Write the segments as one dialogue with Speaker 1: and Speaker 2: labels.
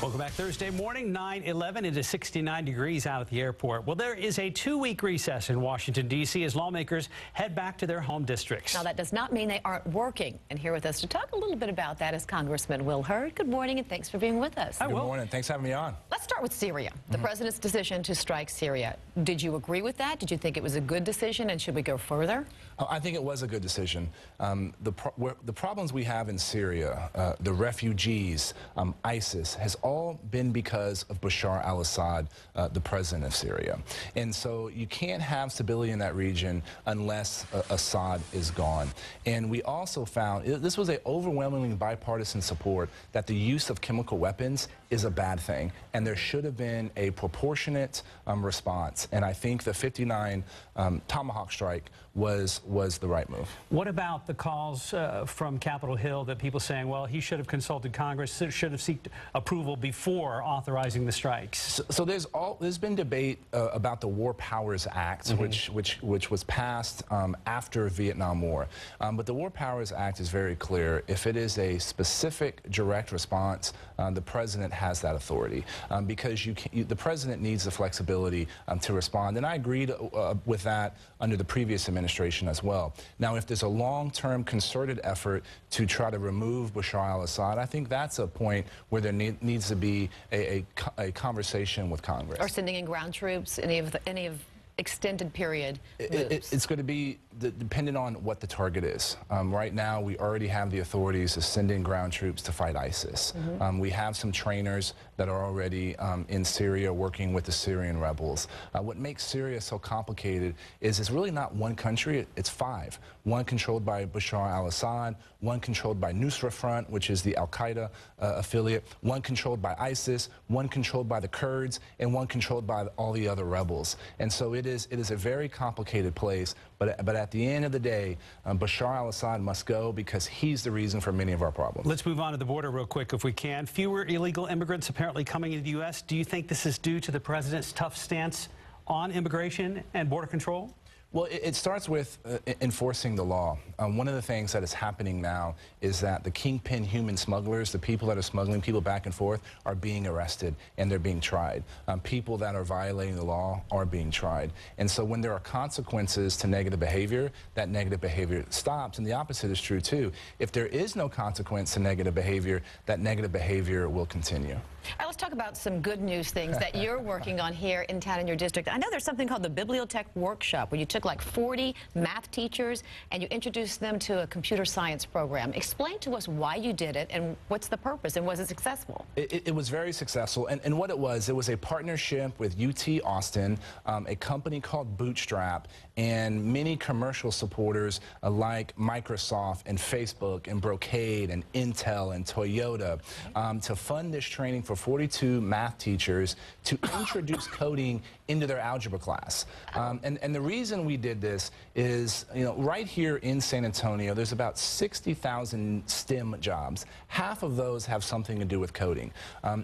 Speaker 1: Welcome back. Thursday morning, 9/11. It is 69 degrees out at the airport. Well, there is a 2-week recess in Washington, D.C. as lawmakers head back to their home districts.
Speaker 2: Now, that does not mean they aren't working. And here with us to talk a little bit about that is Congressman Will Hurd. Good morning, and thanks for being with us.
Speaker 3: Good morning. Thanks for having me on.
Speaker 2: Let's start with Syria. The president's decision to strike Syria. Did you agree with that? Did you think it was a good decision, and should we go further?
Speaker 3: I think it was a good decision. The problems we have in Syria, the refugees, ISIS, has all been because of Bashar al-Assad, the president of Syria. And so you can't have stability in that region unless Assad is gone. And we also found, this was an overwhelmingly bipartisan support, that the use of chemical weapons is a bad thing. And there should have been a proportionate response. And I think the 59 Tomahawk strike was the right move.
Speaker 1: What about the calls from Capitol Hill that people saying, well, he should have consulted Congress, should have sought approval before authorizing the strikes?
Speaker 3: So there's been debate about the War Powers Act, which was passed after Vietnam War. But the War Powers Act is very clear. If it is a specific direct response, the president has that authority, because the president needs the flexibility to respond. And I agreed with that under the previous administration as well. Now, if there's a long-term concerted effort to try to remove Bashar al-Assad, I think that's a point where there needs to be a conversation with Congress.
Speaker 2: Or sending in ground troops, any of extended period moves.
Speaker 3: It's going to be dependent on what the target is. Right now, we already have the authorities to send in ground troops to fight ISIS. We have some trainers that are already in Syria working with the Syrian rebels. What makes Syria so complicated is it's really not one country, it's 5. One controlled by Bashar al-Assad, one controlled by Nusra Front, which is the Al-Qaeda affiliate, one controlled by ISIS, one controlled by the Kurds, and one controlled by all the other rebels. And so it is a very complicated place, but at the end of the day, Bashar al-Assad must go because he's the reason for many of our problems.
Speaker 1: Let's move on to the border real quick if we can. Fewer illegal immigrants apparently coming into the U.S. Do you think this is due to the president's tough stance on immigration and border control?
Speaker 3: Well, it starts with enforcing the law. One of the things that is happening now is that the kingpin human smugglers, the people that are smuggling people back and forth, are being arrested and they're being tried. People that are violating the law are being tried. And so when there are consequences to negative behavior, that negative behavior stops. And the opposite is true, too. If there is no consequence to negative behavior, that negative behavior will continue.
Speaker 2: All right, let's talk about some good news things that you're working on here in town in your district. I know there's something called the Bibliotech Workshop, where you took like 40 math teachers and you introduced them to a computer science program. Explain to us why you did it and what's the purpose, and was it successful?
Speaker 3: It was very successful, and what it was a partnership with UT Austin, a company called Bootstrap, and many commercial supporters like Microsoft and Facebook and Brocade and Intel and Toyota to fund this training for 42 math teachers to introduce coding into their algebra class. And the reason we did this is, right here in San Antonio, there's about 60,000 STEM jobs. Half of those have something to do with coding.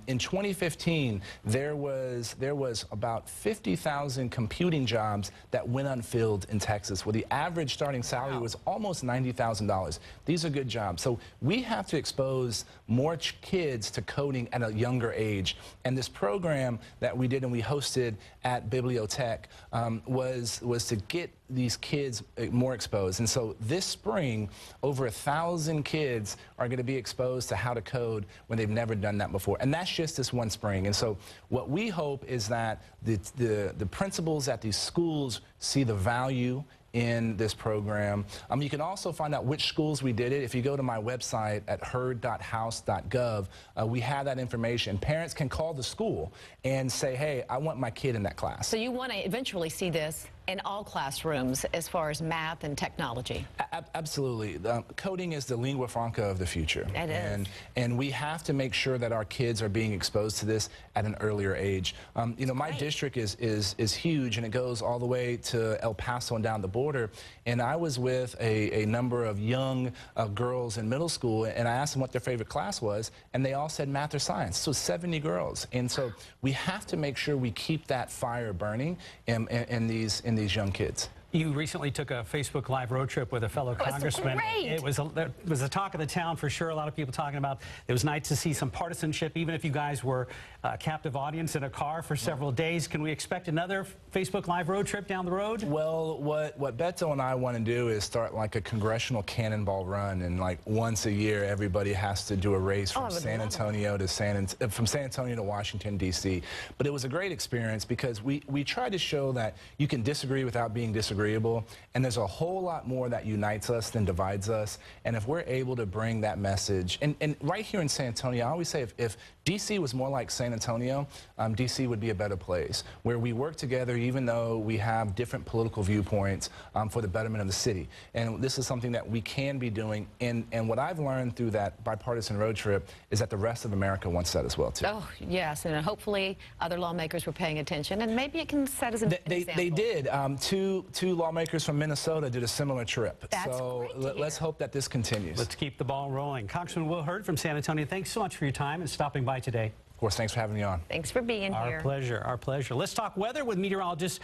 Speaker 3: In 2015, there was about 50,000 computing jobs that went unfilled in Texas, where the average starting salary was almost $90,000. These are good jobs. So we have to expose more kids to coding at a younger age. And this program that we did and we hosted at Bibliotech was to get these kids more exposed. And so this spring, over 1,000 kids are going to be exposed to how to code when they've never done that before. And that's just this one spring. And so what we hope is that the principals at these schools see the value in this program. You can also find out which schools we did it. If you go to my website at hurd.house.gov, we have that information. Parents can call the school and say, hey, I want my kid in that class.
Speaker 2: So you want to eventually see this in all classrooms as far as math and technology?
Speaker 3: Absolutely. Coding is the lingua franca of the future.
Speaker 2: It is.
Speaker 3: And we have to make sure that our kids are being exposed to this at an earlier age. My district is huge, and it goes all the way to El Paso and down the border. And I was with a number of young girls in middle school, and I asked them what their favorite class was, and they all said math or science. So 70 girls. And so we have to make sure we keep that fire burning in these young kids.
Speaker 1: You recently took a Facebook Live road trip with a fellow congressman.
Speaker 2: Great.
Speaker 1: It was a talk of the town for sure. A lot of people talking about it was nice to see some partisanship, even if you guys were a captive audience in a car for several days. Can we expect another Facebook Live road trip down the road?
Speaker 3: Well, what Beto and I want to do is start like a congressional cannonball run, and like once a year, everybody has to do a race from San Antonio to Washington D.C. But it was a great experience because we tried to show that you can disagree without being disagreeable, and there's a whole lot more that unites us than divides us. And if we're able to bring that message, and right here in San Antonio, I always say if D.C. was more like San Antonio, D.C. would be a better place, where we work together even though we have different political viewpoints for the betterment of the city. And this is something that we can be doing. And what I've learned through that bipartisan road trip is that the rest of America wants that as well, too.
Speaker 2: Oh, yes, and hopefully other lawmakers were paying attention, and maybe it can set as an example.
Speaker 3: They did. Two lawmakers from Minnesota did a similar trip.
Speaker 2: That's
Speaker 3: so
Speaker 2: great to hear.
Speaker 3: let's hope that this continues.
Speaker 1: Let's keep the ball rolling. Congressman Will Hurd from San Antonio, thanks so much for your time and stopping by today.
Speaker 3: Of course, thanks for having me on.
Speaker 2: Thanks for being here.
Speaker 1: Our pleasure, our pleasure. Let's talk weather with meteorologist